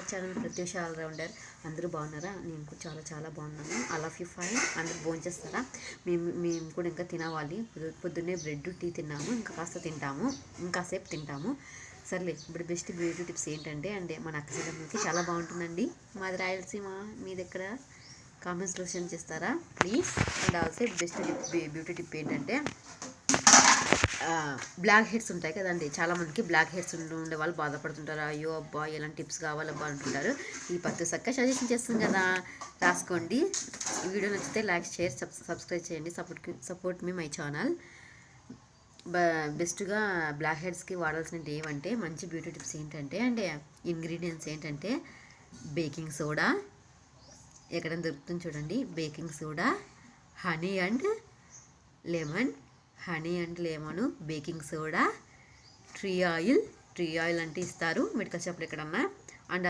Channel Pratyusha allrounder. అందరూ బాగున్నారా? నేను కూడా చాలా చాలా బాగున్నాను. I love you fine. అందరూ భోంచేస్తారా? మేము కూడా ఇంకా తినవాలి. పొద్దున్నే బ్రెడ్ టీ తిన్నాము, ఇంకా కాస్త తింటాము, ఇంకాసేపు తింటాము. సర్లే, ఇప్పుడు బెస్ట్ బ్యూటీ టిప్స్ ఏంటంటే మన అక్కచెల్లెమ్మకి చాలా బాగుంటుందండి. మాది రాయలసీమ, మీది ఎక్కడ? కామెంట్స్లో షేర్ చేస్తారా please? And also best beauty tip ఏంటంటే బ్లాక్ హెడ్స్ ఉంటాయి కదండి, చాలామందికి బ్లాక్ హెడ్స్ ఉండే వాళ్ళు బాధపడుతుంటారు. అయ్యో అబ్బా ఎలాంటి టిప్స్ కావాలబ్బా అంటుంటారు. ఈ పత్తు సక్క సజెషన్ చేస్తుంది కదా, రాసుకోండి. ఈ వీడియో నచ్చితే లైక్, షేర్, సబ్స్క్రైబ్ చేయండి. సపోర్ట్ మీ మై ఛానల్. బెస్ట్గా బ్లాక్ హెడ్స్కి వాడాల్సినవి ఏమంటే మంచి బ్యూటీ టిప్స్ ఏంటంటే ఇంగ్రీడియంట్స్ ఏంటంటే బేకింగ్ సోడా, ఎక్కడైనా దొరుకుతుంది చూడండి, baking soda, honey and lemon, baking soda, tree oil అంటే ఇస్తారు మెడికల్ షాప్లో ఎక్కడన్నా. అండ్